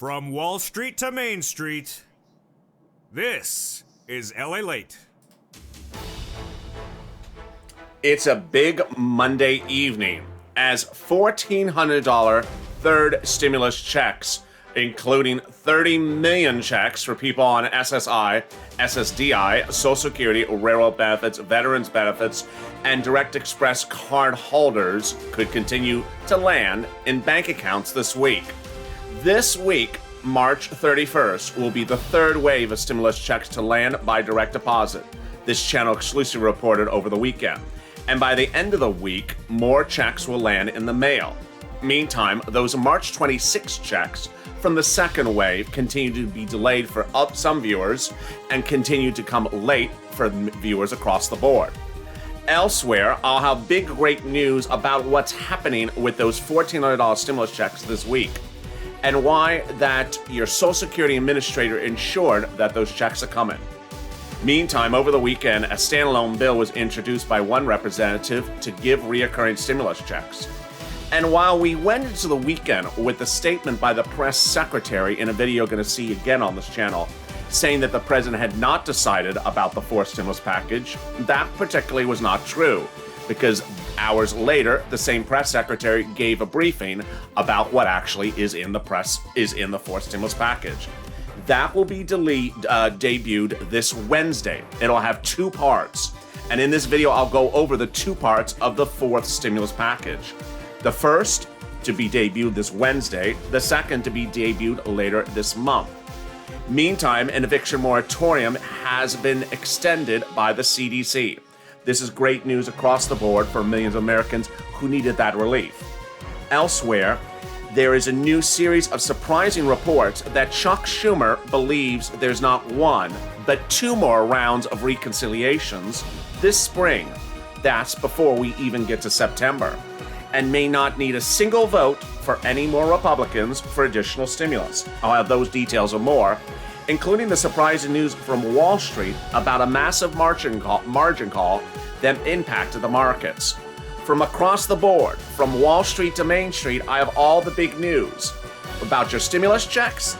From Wall Street to Main Street, this is Lalate. It's a big Monday evening as $1,400 third stimulus checks, including 30 million checks for people on SSI, SSDI, Social Security, railroad benefits, veterans benefits, and Direct Express card holders could continue to land in bank accounts this week. This week, March 31st, will be the third wave of stimulus checks to land by direct deposit. This channel exclusively reported over the weekend. And by the end of the week, more checks will land in the mail. Meantime, those March 26 checks from the second wave continue to be delayed for some viewers and continue to come late for viewers across the board. Elsewhere, I'll have big great news about what's happening with those $1,400 stimulus checks this week, and why that your Social Security administrator ensured that those checks are coming. Meantime, over the weekend, a standalone bill was introduced by one representative to give reoccurring stimulus checks. And while we went into the weekend with a statement by the press secretary in a video you're going to see again on this channel, saying that the president had not decided about the fourth stimulus package, that particularly was not true, because hours later, the same press secretary gave a briefing about what actually is in the fourth stimulus package. That will be debuted this Wednesday. It'll have two parts. And in this video, I'll go over the two parts of the fourth stimulus package. The first to be debuted this Wednesday, the second to be debuted later this month. Meantime, an eviction moratorium has been extended by the CDC. This is great news across the board for millions of Americans who needed that relief. Elsewhere, there is a new series of surprising reports that Chuck Schumer believes there's not one, but two more rounds of reconciliations this spring. That's before we even get to September, and may not need a single vote for any more Republicans for additional stimulus. I'll have those details and more, including the surprising news from Wall Street about a massive margin call that impacted the markets. From across the board, from Wall Street to Main Street, I have all the big news about your stimulus checks,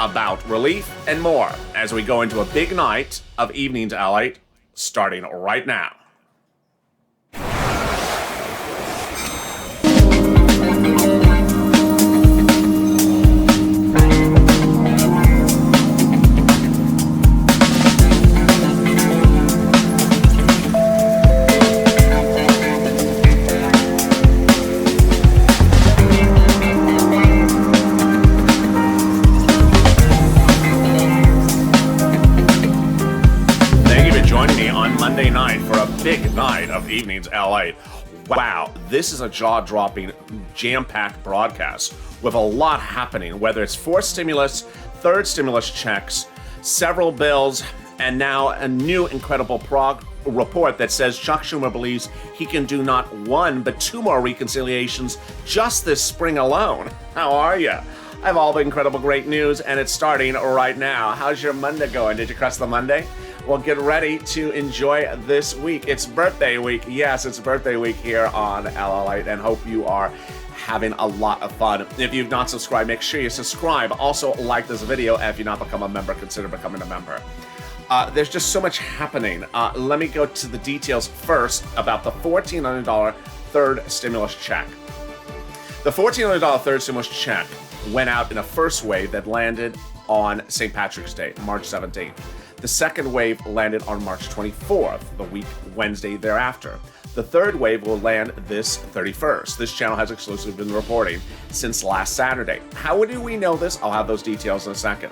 about relief, and more as we go into a big night of Evenings Lalate starting right now. Monday night for a big night of Evenings Lalate. Wow, this is a jaw-dropping, jam-packed broadcast with a lot happening, whether it's fourth stimulus, third stimulus checks, several bills, and now a new incredible report that says Chuck Schumer believes he can do not one, but two more reconciliations just this spring alone. How are you? I have all the incredible great news, and it's starting right now. How's your Monday going? Did you crush the Monday? Well, get ready to enjoy this week. It's birthday week. Yes, it's birthday week here on Lalate, and hope you are having a lot of fun. If you've not subscribed, make sure you subscribe. Also, like this video. If you've not become a member, consider becoming a member. There's just so much happening. Let me go to the details first about the $1,400 third stimulus check. The $1,400 third stimulus check went out in a first wave that landed on St. Patrick's Day, March 17th. The second wave landed on March 24th, the week Wednesday thereafter. The third wave will land this 31st. This channel has exclusively been reporting since last Saturday. How do we know this? I'll have those details in a second.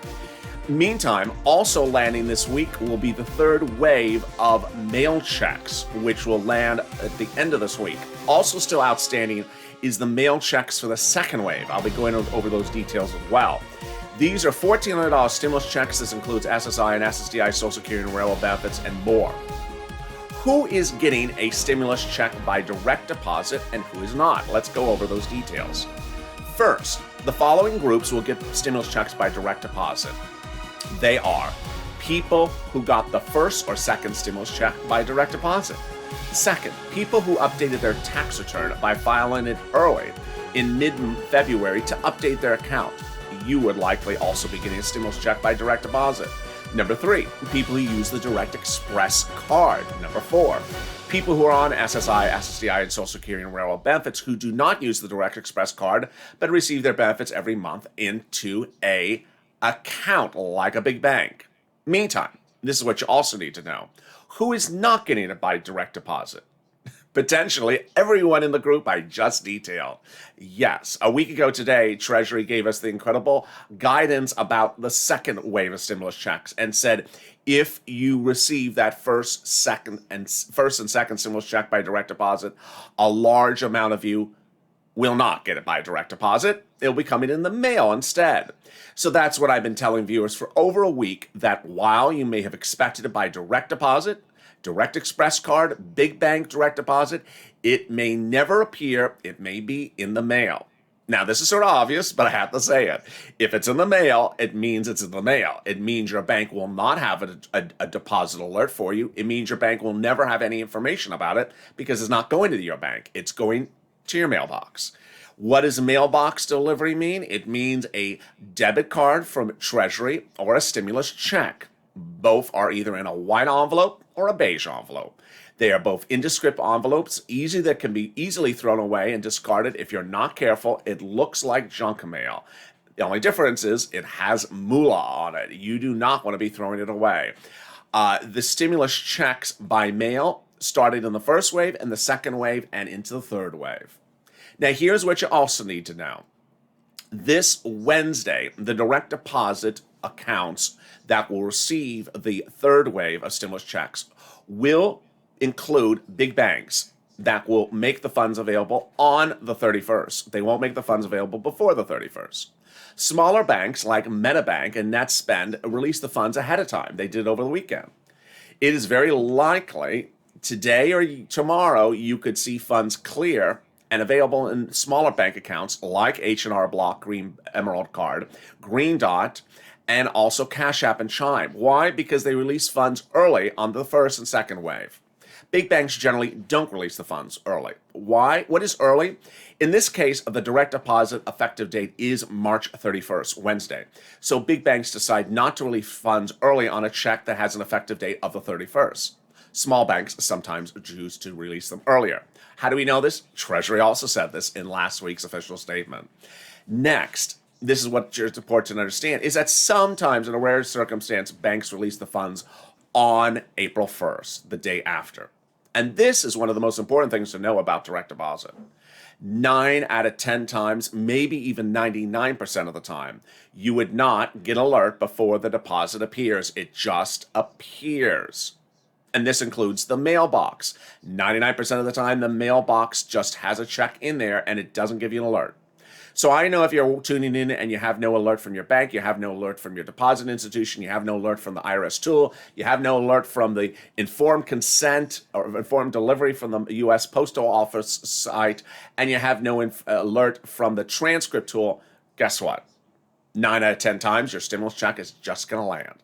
Meantime, also landing this week will be the third wave of mail checks, which will land at the end of this week. Also still outstanding is the mail checks for the second wave. I'll be going over those details as well. These are $1,400 stimulus checks. This includes SSI and SSDI, Social Security and railroad benefits, and more. Who is getting a stimulus check by direct deposit and who is not? Let's go over those details. First, the following groups will get stimulus checks by direct deposit. They are people who got the first or second stimulus check by direct deposit. Second, people who updated their tax return by filing it early in mid-February to update their account. you would likely also be getting a stimulus check by direct deposit. Number 3, people who use the Direct Express card. Number 4, people who are on SSI, SSDI, and Social Security and Railroad benefits who do not use the Direct Express card but receive their benefits every month into a account like a big bank. Meantime, this is what you also need to know. Who is not getting it by direct deposit? Potentially everyone in the group I just detailed. Yes, a week ago today, Treasury gave us the incredible guidance about the second wave of stimulus checks and said if you receive that first and second stimulus check by direct deposit, a large amount of you will not get it by direct deposit. It'll be coming in the mail instead. So that's what I've been telling viewers for over a week, that while you may have expected it by direct deposit, Direct Express card, big bank direct deposit, it may never appear. It may be in the mail. Now, this is sort of obvious, but I have to say it. If it's in the mail, it means it's in the mail. It means your bank will not have a deposit alert for you. It means your bank will never have any information about it because it's not going to your bank. It's going to your mailbox. What does mailbox delivery mean? It means a debit card from Treasury or a stimulus check. Both are either in a white envelope or a beige envelope. They are both indescript envelopes, that can be easily thrown away and discarded if you're not careful. It looks like junk mail. The only difference is it has moolah on it. You do not want to be throwing it away. The stimulus checks by mail started in the first wave and the second wave and into the third wave. Now, here's what you also need to know. This Wednesday, the direct deposit accounts that will receive the third wave of stimulus checks will include big banks that will make the funds available on the 31st. They won't make the funds available before the 31st. Smaller banks like MetaBank and NetSpend release the funds ahead of time. They did over the weekend. It is very likely today or tomorrow you could see funds clear and available in smaller bank accounts like H&R Block, Green Emerald Card, Green Dot, and also Cash App and Chime. Why? Because they release funds early on the first and second wave. Big banks generally don't release the funds early. Why? What is early? In this case, the direct deposit effective date is March 31st, Wednesday. So big banks decide not to release funds early on a check that has an effective date of the 31st. Small banks sometimes choose to release them earlier. How do we know this? Treasury also said this in last week's official statement. Next, this is what it's important to understand, is that sometimes, in a rare circumstance, banks release the funds on April 1st, the day after. And this is one of the most important things to know about direct deposit. 9 out of 10 times, maybe even 99% of the time, you would not get an alert before the deposit appears. It just appears. And this includes the mailbox. 99% of the time, the mailbox just has a check in there and it doesn't give you an alert. So I know if you're tuning in and you have no alert from your bank, you have no alert from your deposit institution, you have no alert from the IRS tool, you have no alert from the informed consent or informed delivery from the U.S. Postal Office site, and you have no alert from the transcript tool, guess what? 9 out of 10 times, your stimulus check is just going to land.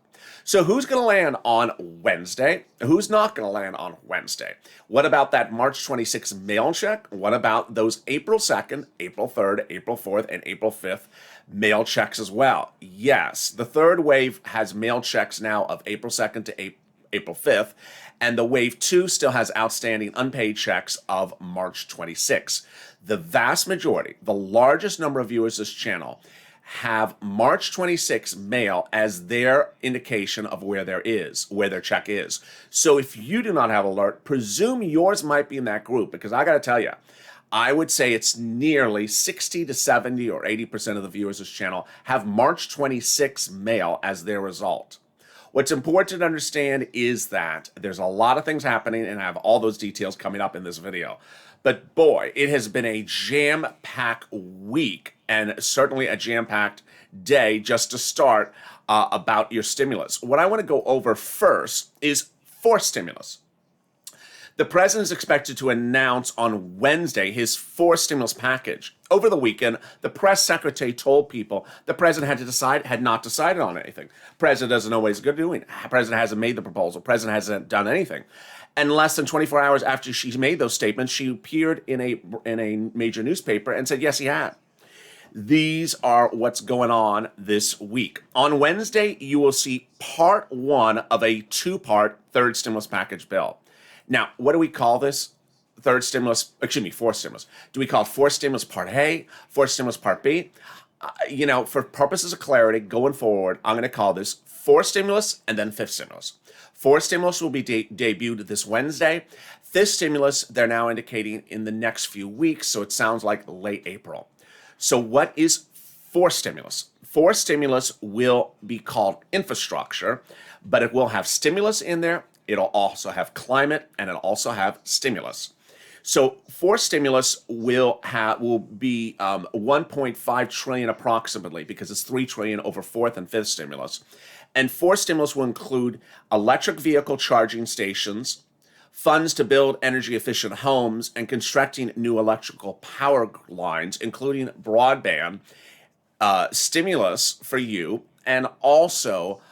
So who's going to land on Wednesday? Who's not going to land on Wednesday? What about that March 26th mail check? What about those April 2nd, April 3rd, April 4th, and April 5th mail checks as well? Yes, the third wave has mail checks now of April 2nd to April 5th, and the wave 2 still has outstanding unpaid checks of March 26th. The vast majority, the largest number of viewers this channel, have March 26 mail as their indication of where their check is. So if you do not have alert, presume yours might be in that group, because I got to tell you, I would say it's nearly 60 to 70 or 80% of the viewers of this channel have March 26 mail as their result. What's important to understand is that there's a lot of things happening, and I have all those details coming up in this video. But boy, it has been a jam-packed week, and certainly a jam-packed day just to start about your stimulus. What I want to go over first is forced stimulus. The president is expected to announce on Wednesday his fourth stimulus package. Over the weekend, the press secretary told people the president had not decided on anything. President doesn't know what he's going to do. President hasn't made the proposal. President hasn't done anything. And less than 24 hours after she made those statements, she appeared in a major newspaper and said, yes, he had. These are what's going on this week. On Wednesday, you will see part one of a two-part third stimulus package bill. Now, what do we call this? Fourth stimulus. Do we call it fourth stimulus part A, fourth stimulus part B? For purposes of clarity going forward, I'm going to call this fourth stimulus and then fifth stimulus. Fourth stimulus will be debuted this Wednesday. Fifth stimulus, they're now indicating in the next few weeks, so it sounds like late April. So what is fourth stimulus? Fourth stimulus will be called infrastructure, but it will have stimulus in there. It'll also have climate, and it'll also have stimulus. So fourth stimulus will be 1.5 trillion approximately, because it's 3 trillion over fourth and fifth stimulus. And fourth stimulus will include electric vehicle charging stations, funds to build energy efficient homes, and constructing new electrical power lines, including broadband, stimulus for you, and also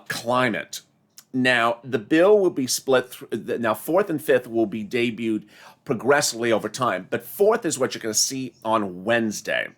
climate. Now, the bill will be split. Now, fourth and fifth will be debuted progressively over time, but fourth is what you're going to see on Wednesday.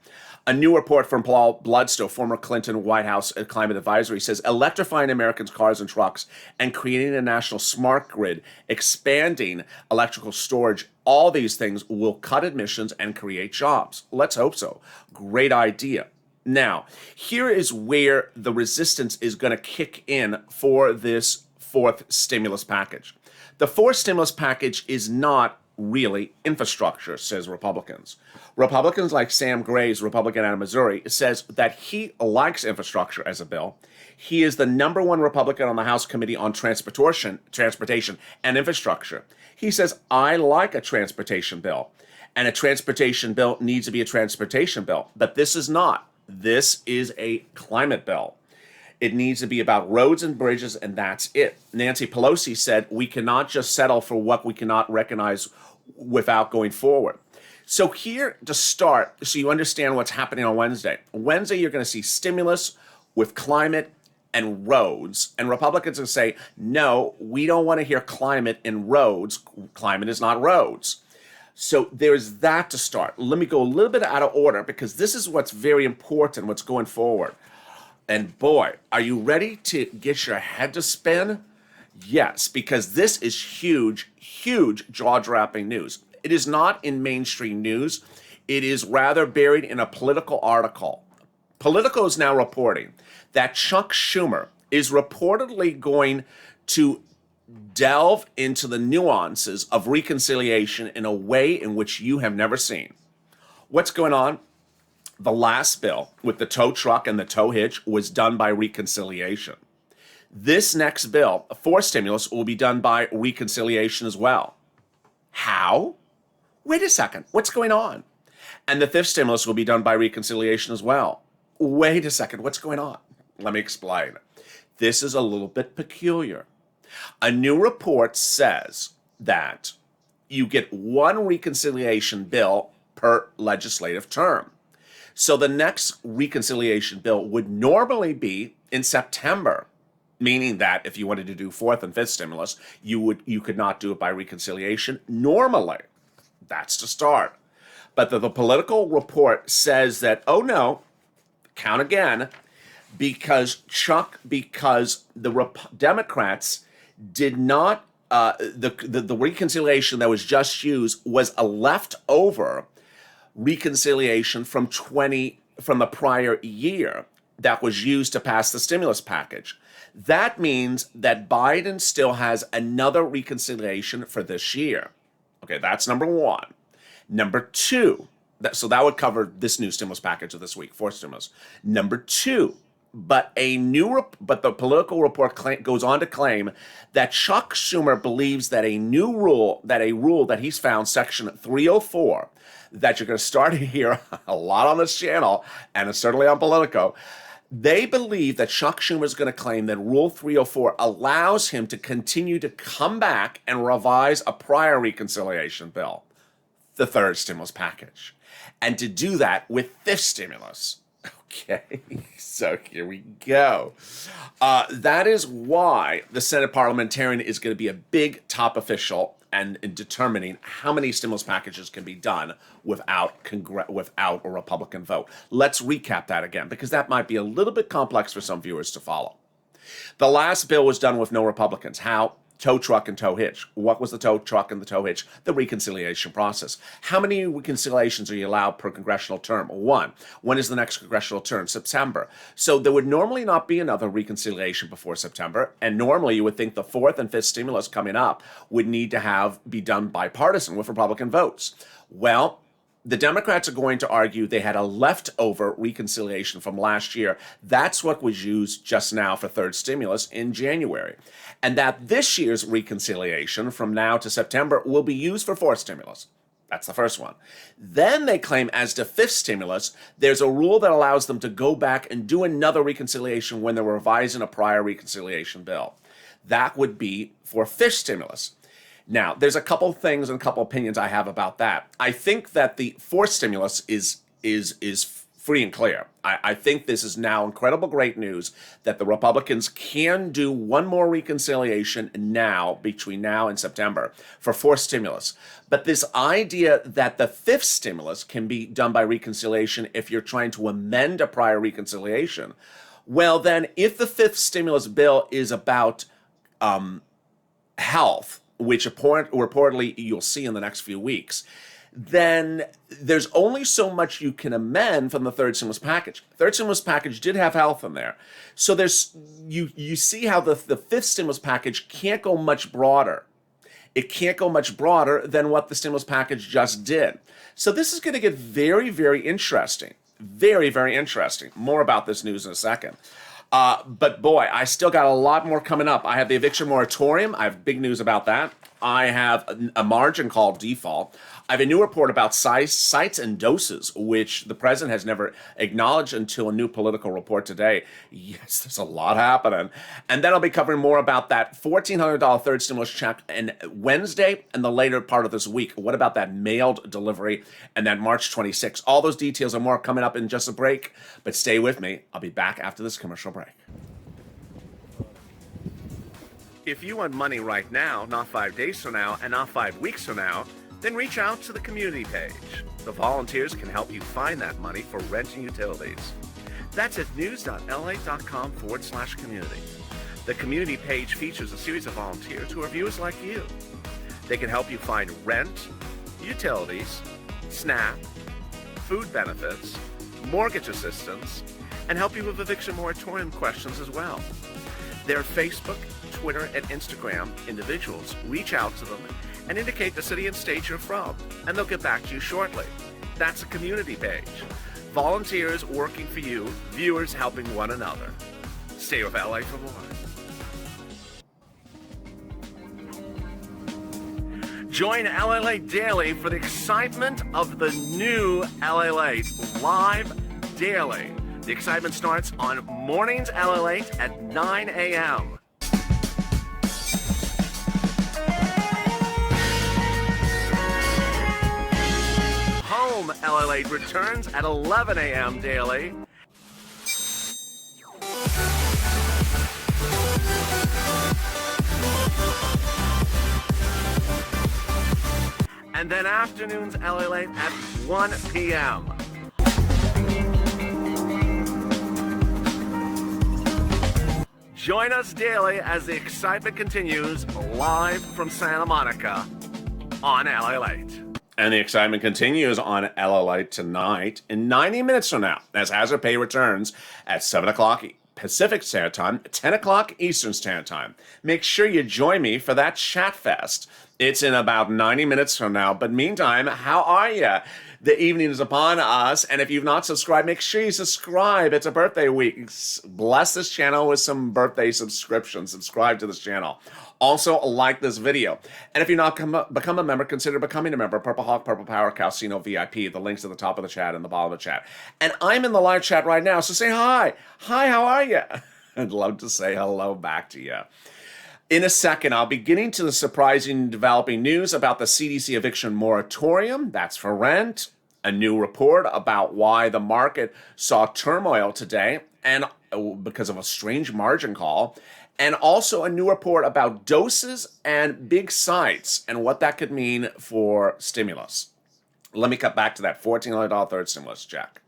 A new report from Paul Bloodstow, former Clinton White House climate advisory, says electrifying Americans' cars and trucks and creating a national smart grid, expanding electrical storage, all these things will cut emissions and create jobs. Let's hope so. Great idea. Now, here is where the resistance is going to kick in for this fourth stimulus package. The fourth stimulus package is not really infrastructure, says Republicans. Republicans like Sam Gray's Republican out of Missouri says that he likes infrastructure as a bill. He is the number one Republican on the House Committee on Transportation and Infrastructure. He says, I like a transportation bill, and a transportation bill needs to be a transportation bill, but this is not. This is a climate bill. It needs to be about roads and bridges, and that's it. Nancy Pelosi said we cannot just settle for what we cannot recognize without going forward. So here to start, so you understand what's happening on Wednesday. Wednesday, you're going to see stimulus with climate and roads. And Republicans will say, no, we don't want to hear climate and roads. Climate is not roads. So there's that to start. Let me go a little bit out of order because this is what's very important, what's going forward. And boy, are you ready to get your head to spin? Yes, because this is huge, huge jaw-dropping news. It is not in mainstream news. It is rather buried in a Politico article. Politico is now reporting that Chuck Schumer is reportedly going to delve into the nuances of reconciliation in a way in which you have never seen. What's going on? The last bill with the tow truck and the tow hitch was done by reconciliation. This next bill, fourth stimulus, will be done by reconciliation as well. How? Wait a second, what's going on? And the fifth stimulus will be done by reconciliation as well. Wait a second, what's going on? Let me explain. This is a little bit peculiar. A new report says that you get one reconciliation bill per legislative term. So the next reconciliation bill would normally be in September, meaning that if you wanted to do fourth and fifth stimulus, you could not do it by reconciliation normally. That's to start. But the political report says that, oh no, count again, because the Democrats did not, the reconciliation that was just used was a leftover reconciliation from the prior year that was used to pass the stimulus package. That means that Biden still has another reconciliation for this year. Okay, that's number one. Number two, so that would cover this new stimulus package of this week, fourth stimulus. Number two, but the political report goes on to claim that Chuck Schumer believes that a rule that he's found, Section 304, that you're going to start to hear a lot on this channel, and certainly on Politico. They believe that Chuck Schumer is going to claim that Rule 304 allows him to continue to come back and revise a prior reconciliation bill, the third stimulus package, and to do that with fifth stimulus. Okay, so here we go. That is why the Senate parliamentarian is going to be a big top official and in determining how many stimulus packages can be done without a Republican vote. Let's recap that again, because that might be a little bit complex for some viewers to follow. The last bill was done with no Republicans. How? Tow truck and tow hitch. What was the tow truck and the tow hitch? The reconciliation process. How many reconciliations are you allowed per congressional term? One. When is the next congressional term? September. So there would normally not be another reconciliation before September, and normally you would think the fourth and fifth stimulus coming up would need to be done bipartisan with Republican votes. Well, the Democrats are going to argue they had a leftover reconciliation from last year. That's what was used just now for third stimulus in January. And that this year's reconciliation from now to September will be used for fourth stimulus. That's the first one. Then they claim as to fifth stimulus, there's a rule that allows them to go back and do another reconciliation when they're revising a prior reconciliation bill. That would be for fifth stimulus. Now, there's a couple things and a couple opinions I have about that. I think that the fourth stimulus is free and clear. I think this is now incredible great news that the Republicans can do one more reconciliation now, between now and September, for fourth stimulus. But this idea that the fifth stimulus can be done by reconciliation if you're trying to amend a prior reconciliation, well then, if the fifth stimulus bill is about health, which reportedly you'll see in the next few weeks, then there's only so much you can amend from the third stimulus package. Third stimulus package did have health in there. So there's you see how the fifth stimulus package can't go much broader. It can't go much broader than what the stimulus package just did. So this is going to get very, very interesting. Very, very interesting. More about this news in a second. But boy, I still got a lot more coming up. I have the eviction moratorium. I have big news about that. I have a margin call default. I have a new report about sites and doses, which the president has never acknowledged until a new political report today. Yes, there's a lot happening. And then I'll be covering more about that $1,400 third stimulus check on Wednesday and the later part of this week. What about that mailed delivery and that March 26th? All those details and more coming up in just a break. But stay with me. I'll be back after this commercial break. If you want money right now, not 5 days from now, and not 5 weeks from now, then reach out to the community page. The volunteers can help you find that money for rent and utilities. That's at news.la.com/community. The community page features a series of volunteers who are viewers like you. They can help you find rent, utilities, SNAP, food benefits, mortgage assistance, and help you with eviction moratorium questions as well. Their Facebook, Twitter, and Instagram individuals reach out to them and indicate the city and state you're from, and they'll get back to you shortly. That's a community page. Volunteers working for you, viewers helping one another. Stay with LA for more. Join Lalate Daily for the excitement of the new Lalate live daily. The excitement starts on mornings Lalate at 9 a.m. Home Lalate returns at 11 a.m. daily. And then afternoons Lalate at 1 p.m. Join us daily as the excitement continues live from Santa Monica on Lalate. And the excitement continues on Lalate tonight in 90 minutes from now as Hazard Pay returns at 7 o'clock Pacific Standard Time, 10 o'clock Eastern Standard Time. Make sure you join me for that chat fest. It's in about 90 minutes from now. But meantime, how are you? The evening is upon us, and if you've not subscribed, make sure you subscribe. It's a birthday week. Bless this channel with some birthday subscriptions. Subscribe to this channel. Also, like this video. And if you're not become a member, consider becoming a member. Purple Hawk, Purple Power, Calcino VIP. The link's at the top of the chat and the bottom of the chat. And I'm in the live chat right now, so say hi. Hi, how are you? I'd love to say hello back to you. In a second, I'll be getting to the surprising developing news about the CDC eviction moratorium. That's for rent. A new report about why the market saw turmoil today and because of a strange margin call, and also a new report about doses and big sites and what that could mean for stimulus. Let me cut back to that $1,400 third stimulus check.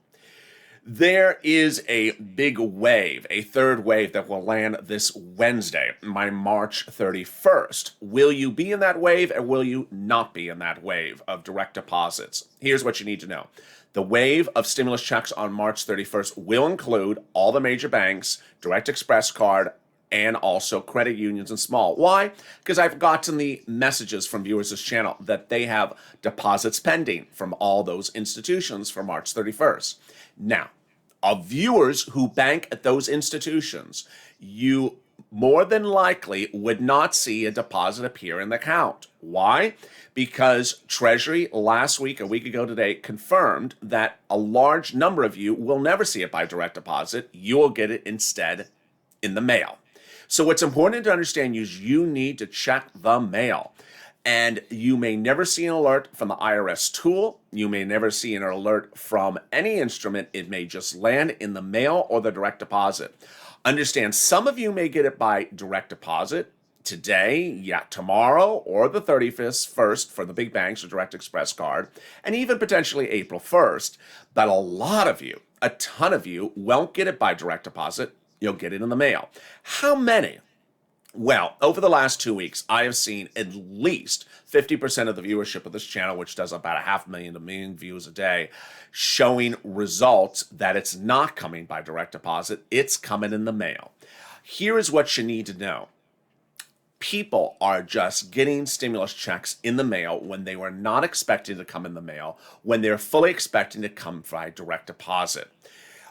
There is a big wave, a third wave that will land this Wednesday, by March 31st. Will you be in that wave or will you not be in that wave of direct deposits? Here's what you need to know. The wave of stimulus checks on March 31st will include all the major banks, Direct Express card, and also credit unions and small. Why? Because I've gotten the messages from viewers of this channel that they have deposits pending from all those institutions for March 31st. Now, of viewers who bank at those institutions, you more than likely would not see a deposit appear in the account. Why? Because Treasury last week, a week ago today, confirmed that a large number of you will never see it by direct deposit. You will get it instead in the mail. So what's important to understand is you need to check the mail. And you may never see an alert from the IRS tool. You may never see an alert from any instrument. It may just land in the mail or the direct deposit. Understand, some of you may get it by direct deposit today, tomorrow, or the 31st for the big banks or Direct Express card, and even potentially April 1st. But a lot of you, a ton of you, won't get it by direct deposit. You'll get it in the mail. How many? Well, over the last 2 weeks, I have seen at least 50% of the viewership of this channel, which does about 500,000 to 1 million views a day, showing results that it's not coming by direct deposit, it's coming in the mail. Here is what you need to know. People are just getting stimulus checks in the mail when they were not expecting to come in the mail, when they're fully expecting to come by direct deposit.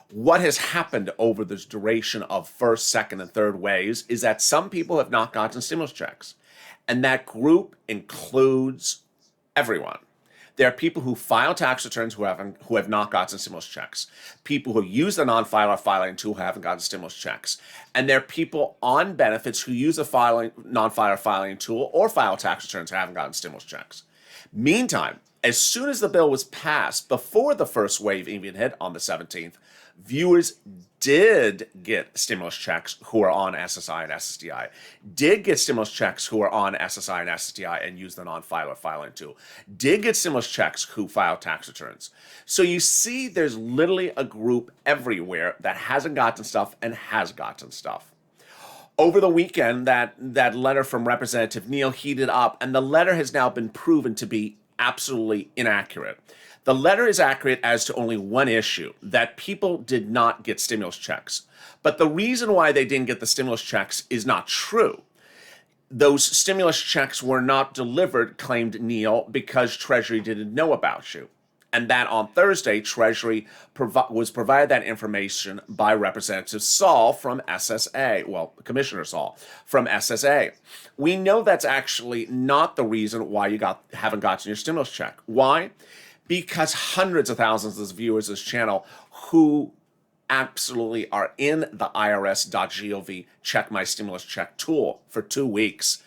What has happened over this duration of first, second, and third waves is that some people have not gotten stimulus checks. And that group includes everyone. There are people who file tax returns who have not gotten stimulus checks. People who use the non-filer filing tool who haven't gotten stimulus checks. And there are people on benefits who use the non-filer filing tool or file tax returns who haven't gotten stimulus checks. Meantime, as soon as the bill was passed, before the first wave even hit on the 17th, viewers did get stimulus checks who are on SSI and SSDI, did get stimulus checks who are on SSI and SSDI and use the non-filer filing tool, did get stimulus checks who file tax returns. So you see there's literally a group everywhere that hasn't gotten stuff and has gotten stuff. Over the weekend, that letter from Representative Neal heated up, and the letter has now been proven to be absolutely inaccurate. The letter is accurate as to only one issue, that people did not get stimulus checks. But the reason why they didn't get the stimulus checks is not true. Those stimulus checks were not delivered, claimed Neal, because Treasury didn't know about you. And that on Thursday, Treasury was provided that information by Representative Saul from SSA, well, Commissioner Saul from SSA. We know that's actually not the reason why you haven't gotten your stimulus check. Why? Because hundreds of thousands of viewers of this channel who absolutely are in the irs.gov check my stimulus check tool for 2 weeks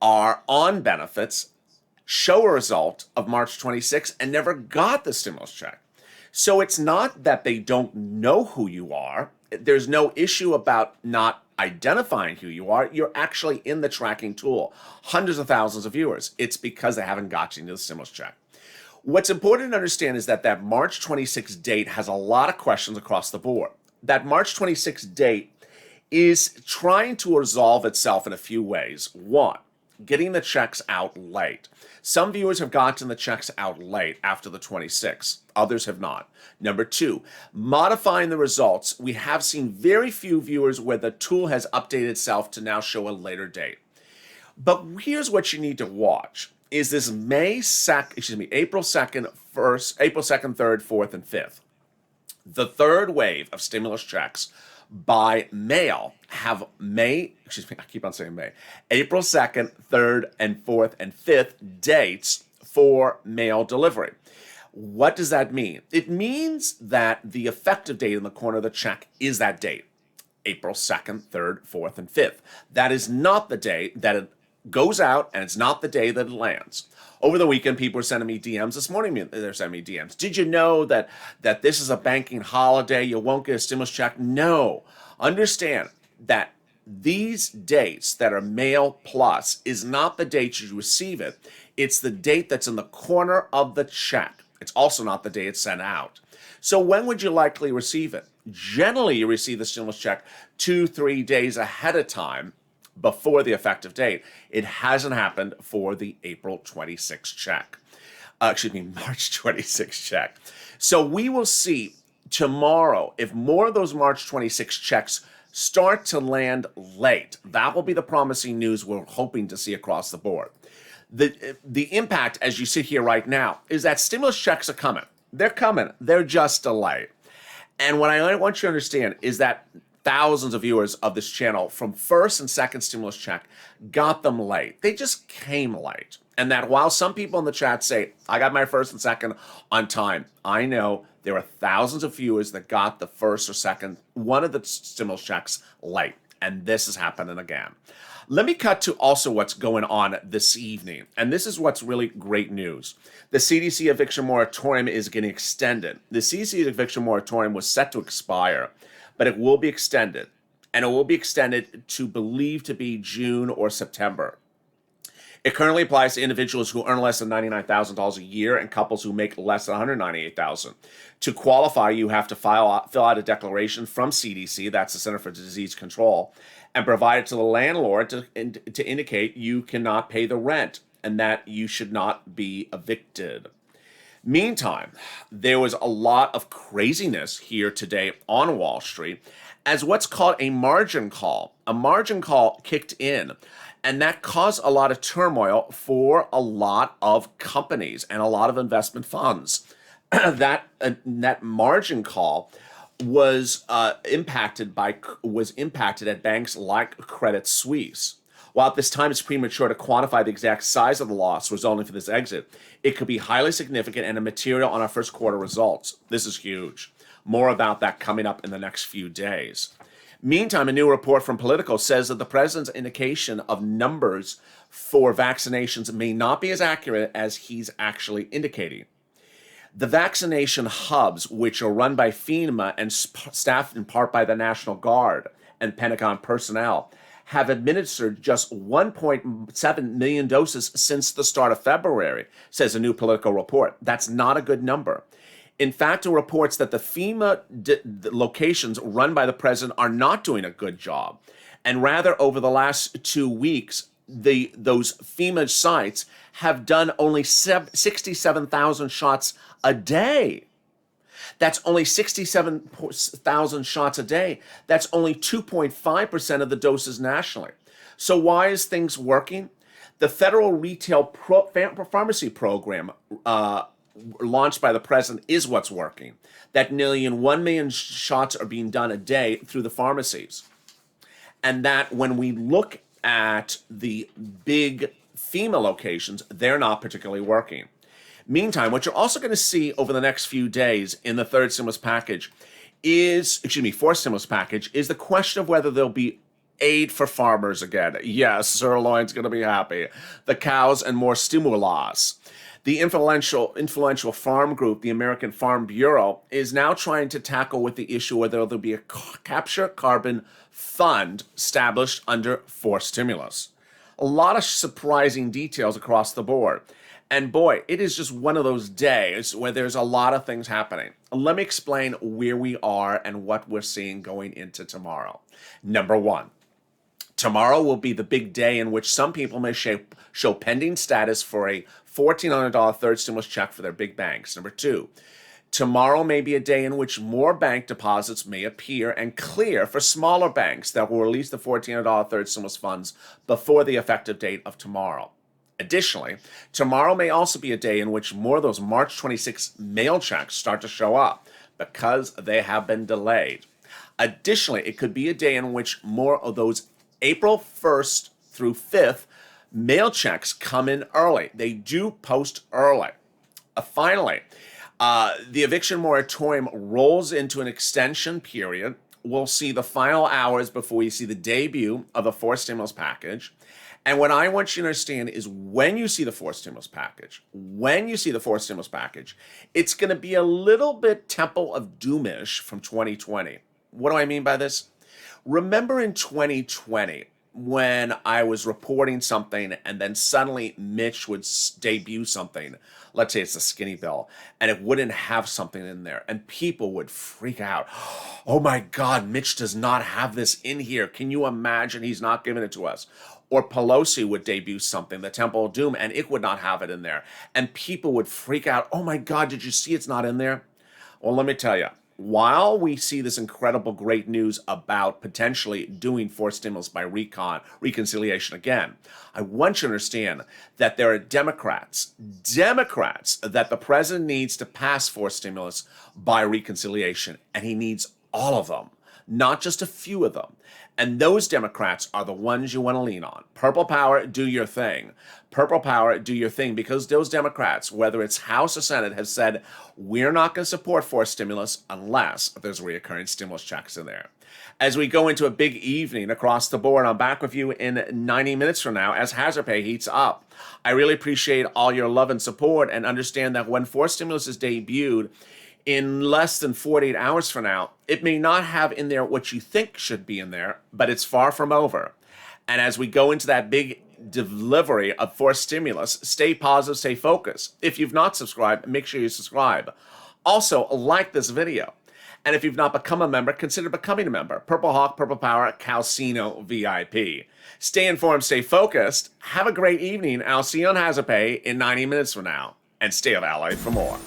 are on benefits, show a result of March 26 and never got the stimulus check. So it's not that they don't know who you are. There's no issue about not identifying who you are. You're actually in the tracking tool. Hundreds of thousands of viewers. It's because they haven't gotten you the stimulus check. What's important to understand is that March 26 date has a lot of questions across the board. That March 26 date is trying to resolve itself in a few ways. One, getting the checks out late. Some viewers have gotten the checks out late after the 26th. Others have not. Number two, modifying the results. We have seen very few viewers where the tool has updated itself to now show a later date. But here's what you need to watch. Is this April 2nd, 3rd, 4th, and 5th. The third wave of stimulus checks by mail have April 2nd, 3rd, and 4th, and 5th dates for mail delivery. What does that mean? It means that the effective date in the corner of the check is that date, April 2nd, 3rd, 4th, and 5th. That is not the date that goes out and it's not the day that it lands. Over the weekend, people were sending me DMs. This morning, they're sending me DMs. Did you know that this is a banking holiday? You won't get a stimulus check? No. Understand that these dates that are mail plus is not the date you receive it. It's the date that's in the corner of the check. It's also not the day it's sent out. So when would you likely receive it? Generally, you receive the stimulus check 2-3 days ahead of time before the effective date. It hasn't happened for the April 26th check. March 26th check. So we will see tomorrow if more of those March 26th checks start to land late. That will be the promising news we're hoping to see across the board. The impact, as you sit here right now, is that stimulus checks are coming. They're coming. They're just delayed. And what I want you to understand is that thousands of viewers of this channel from first and second stimulus check got them late. They just came late. And that while some people in the chat say, I got my first and second on time, I know there are thousands of viewers that got the first or second, one of the stimulus checks late. And this is happening again. Let me cut to also what's going on this evening. And this is what's really great news. The CDC eviction moratorium is getting extended. The CDC eviction moratorium was set to expire, but it will be extended. And it will be extended to believed to be June or September. It currently applies to individuals who earn less than $99,000 a year and couples who make less than $198,000. To qualify, you have to fill out a declaration from CDC, that's the Center for Disease Control, and provide it to the landlord to indicate you cannot pay the rent and that you should not be evicted. Meantime, there was a lot of craziness here today on Wall Street as what's called a margin call. A margin call kicked in, and that caused a lot of turmoil for a lot of companies and a lot of investment funds. That margin call was impacted at banks like Credit Suisse. While at this time it's premature to quantify the exact size of the loss resulting from this exit, it could be highly significant and immaterial on our first quarter results. This is huge. More about that coming up in the next few days. Meantime, a new report from Politico says that the president's indication of numbers for vaccinations may not be as accurate as he's actually indicating. The vaccination hubs, which are run by FEMA and staffed in part by the National Guard and Pentagon personnel, have administered just 1.7 million doses since the start of February, says a new Politico report. That's not a good number. In fact, it reports that the FEMA locations run by the president are not doing a good job. And rather, over the last 2 weeks, those FEMA sites have done only 67,000 shots a day. That's only 67,000 shots a day. That's only 2.5% of the doses nationally. So why is things working? The federal retail pharmacy program launched by the president is what's working. That nearly 1 million shots are being done a day through the pharmacies. And that when we look at the big FEMA locations, they're not particularly working. Meantime, what you're also going to see over the next few days in the fourth stimulus package is the question of whether there'll be aid for farmers again. Yes, Sirloin's going to be happy. The cows and more stimulus. The influential farm group, the American Farm Bureau, is now trying to tackle with the issue whether there'll be a capture carbon fund established under forced stimulus. A lot of surprising details across the board. And boy, it is just one of those days where there's a lot of things happening. Let me explain where we are and what we're seeing going into tomorrow. Number one, tomorrow will be the big day in which some people may show pending status for a $1,400 third stimulus check for their big banks. Number two, tomorrow may be a day in which more bank deposits may appear and clear for smaller banks that will release the $1,400 third stimulus funds before the effective date of tomorrow. Additionally, tomorrow may also be a day in which more of those March 26 mail checks start to show up because they have been delayed. Additionally, it could be a day in which more of those April 1st through 5th mail checks come in early. They do post early. Finally, the eviction moratorium rolls into an extension period. We'll see the final hours before we see the debut of the fourth stimulus package. And what I want you to understand is when you see the fourth stimulus package, it's going to be a little bit Temple of Doomish from 2020. What do I mean by this? Remember in 2020 when I was reporting something and then suddenly Mitch would debut something, let's say it's the skinny bill, and it wouldn't have something in there, and people would freak out. Oh my God, Mitch does not have this in here. Can you imagine he's not giving it to us? Or Pelosi would debut something, the Temple of Doom, and it would not have it in there. And people would freak out. Oh my God, did you see it's not in there? Well, let me tell you, while we see this incredible great news about potentially doing fourth stimulus by reconciliation again, I want you to understand that there are Democrats that the president needs to pass fourth stimulus by reconciliation, and he needs all of them, not just a few of them. And those Democrats are the ones you want to lean on. Purple power, do your thing. Purple power, do your thing. Because those Democrats, whether it's House or Senate, have said, we're not going to support fourth stimulus unless there's reoccurring stimulus checks in there. As we go into a big evening across the board, I'm back with you in 90 minutes from now as hazard pay heats up. I really appreciate all your love and support, and understand that when fourth stimulus is debuted, in less than 48 hours from now, it may not have in there what you think should be in there, but it's far from over. And as we go into that big delivery of fourth stimulus, stay positive, stay focused. If you've not subscribed, make sure you subscribe. Also, like this video. And if you've not become a member, consider becoming a member. Purple Hawk, Purple Power, Calcino VIP. Stay informed, stay focused. Have a great evening. I'll see you on Hazard Pay in 90 minutes from now. And stay on Ally for more.